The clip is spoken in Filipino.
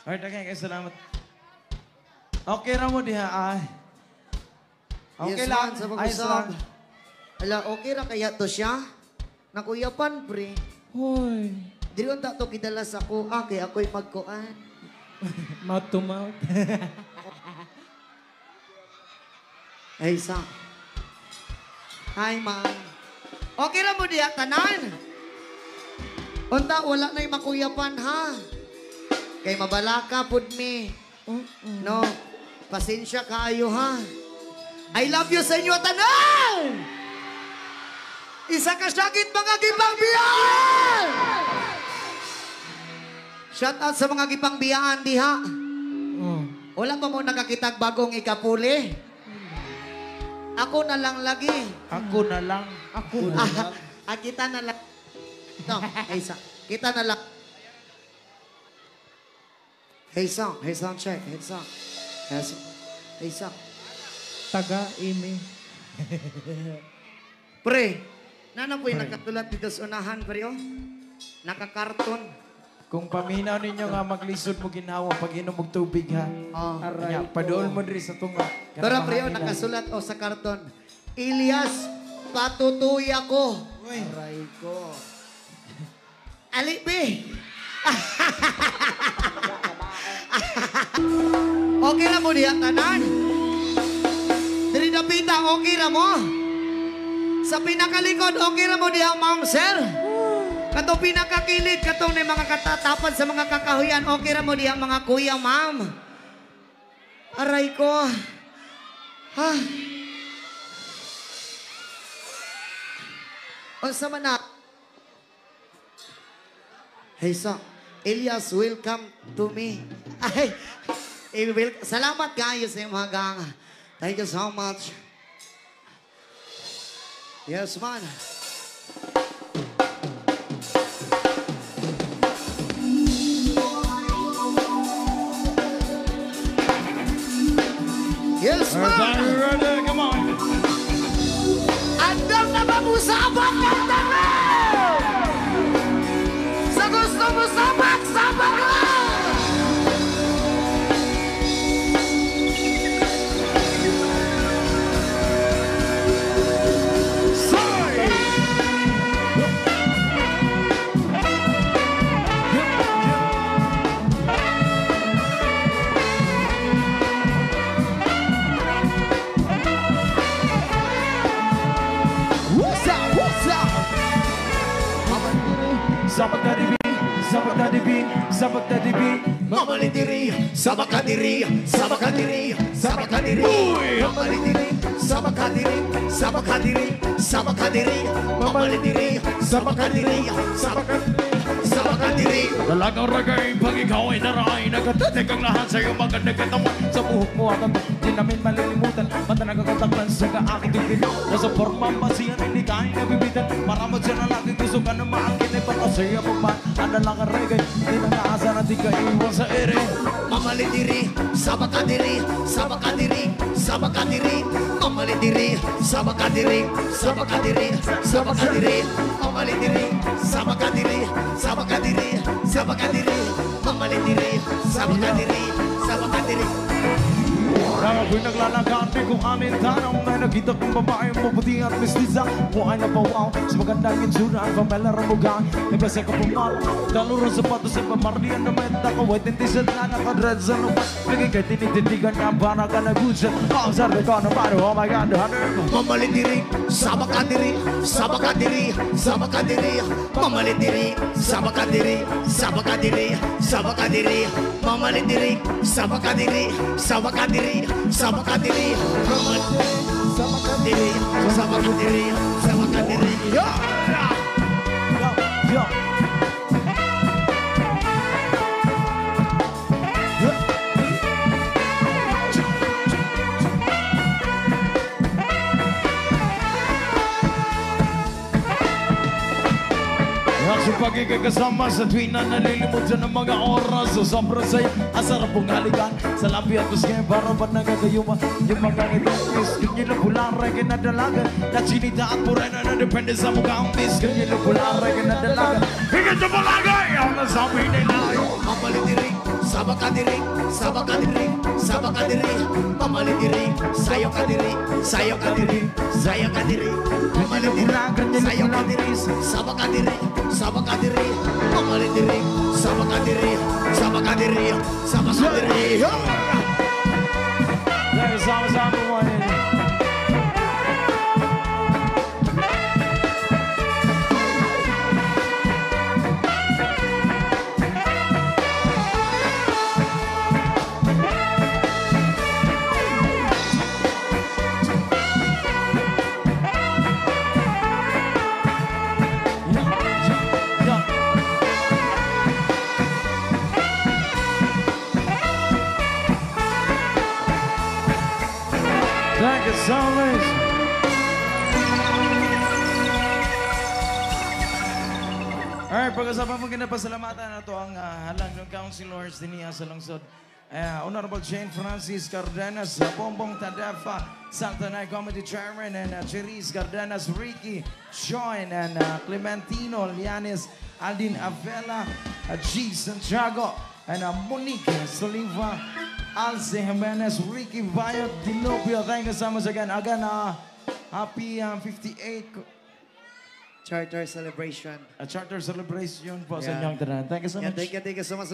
Ay, daghang kay salamat. Okay ra mo diha ay. Okay Yes, lang. man, sa Ayos pag-usap. lang. Ala, okay ra kaya to siya? Nakuyapan, pre. Hoy. Dili ko to kidala sa kuha, kaya ako'y magkuhan. Mouth to mouth. Ay, sa. Hi, ma'am. Okay ra mo diya, tanan. Unta, wala na yung makuyapan, ha? Kay mabalaka, pud me. No, pasensya kaayo, ha? I love you sa inyo, tanan! Isa ka sakit, mga gipangbiyan! Shout out sa mga gipangbiyan, diha. Oh. Wala pa mo nakakitag bagong ikapuli? Ako na lang lagi. Ako na lang. Ako na lang. Kita na lang. No, Isa. Kita na lang. Hey song, check. Hey song. Hey song. Taga-imi. Pre, nana po yung nakatulat dito sa unahan, pre, oh. Nakakarton. Kung paminaw ninyo nga maglisod mo ginhawa pag inom og tubig ha. Oh. Aray. Paduol mo diri sa tunga. Pero pre, oh, nakasulat, oh, sa karton. Ilyas, patutuy ako. Uy. Aray ko. Alibi. Okay na mo diya, tanan. Diri na pita, okay na mo. Sa pinakalikod, okay na mo diya, ma'am, sir. Katong pinakakilid, katong na mga katatapan sa mga kakahuyan, okay na mo diya, mga kuya, ma'am. Aray ko. Ha? Unsa man na? Hey, so, Elias, welcome to me. Ay, salamat kayo sa mga gang. Thank you so much. Yes, man. Yes, man. Everybody ready? Come on. Andang na mag-usapan ng tanong! Sa gusto mo sabak lang! Sabak tadi bi, Mamalidiri, sabakadiri, sabakadiri, sabakadiri. Mamalidiri, sabakadiri, sabakadiri, sabakadiri. Mamalidiri, sabakadiri, sabakadiri. Dalagang ragay, pag ikaw ay naray, nagkatatig ang lahat sa iyong mga nagkatawan. Sa buhok mo at di namin malilimutan. Mata nagkakataklan sa kaaking tingin. Nasa formang basihan, hindi kain nabibitan. Maramot siya na lagi gusto ka na maangkin. E baka sa iyo pa, ang dalagang ragay, di na naasa na di ka iwan sa ere. Mamalidiri, sabakadiri, sabakadiri, sabakadiri. Mamalidiri, sabakadiri, sabakadiri, sabakadiri. Mamalidiri, sabakadiri, sabakadiri, sabakadiri. Mamalidiri, sabakadiri, sabakadiri. Rara ko'y naglalakad, di kong amin tanong na nakita kong babaeng mabuti at mestiza. Mukha na pawaw sa magandang insura ang pamela ramugang. Nagbasa ka pumal, daluro sa pato sa pamarlian na menta ka. Wait, hindi sa na nakadred sa lupa. Naging kay tinititigan na para ka nagudsan. Ang sarili ko na paro, oh my God, hunter. Mamalidiri, sabakadiri, sabakadiri, sabakadiri. Mamalidiri, sabakadiri, sabakadiri, sabakadiri. Mamalidiri, sabakadiri, sabakadiri, sabakadiri. Mamalidiri, sabakadiri, sabakadiri, sabakadiri. Yo! Yo! Sa pagkikasama sa tuwing na nalilimutan ng mga oras sa sobrang saya, ang sarap pong halikan sa labi at kuskin para ba't nagagayuma yung mga ngitong ganyan lang pularay kinadalagan na sinita at purena na depende sa mukhang miss ganyan lang pularay kinadalagan higit sa palagay ang nasabi nila. Mamalidiri, Sabak ka diri, sabak ka diri, sabak ka diri, pamalit diri, sayo ka diri, sayo ka diri, sayo ka diri, pamalit diri, sayo ka diri, sabak ka diri, sabak ka diri, pamalit diri, sabak ka diri, sabak ka diri, sabak ka diri. Dahil sama-sama mo yun. Thank you so much. Alright, pagkasama mo ginapasalamatan na ito ang halang ng councilors din niya sa lungsod. Honorable Jane Francis Cardenas, Bongbong Tadefa, Santanay Comedy Chairman, and Cherise Cardenas, Ricky Shoin, and Clementino Lianes, Aldin Avela, G. Santiago, and Monique Soliva, Alce Jimenez, Ricky Vayot, Dilopio. Thank you so much again. Again, happy 58 Charter celebration. charter celebration po sa inyong tanan. Thank you so much. Thank you so much.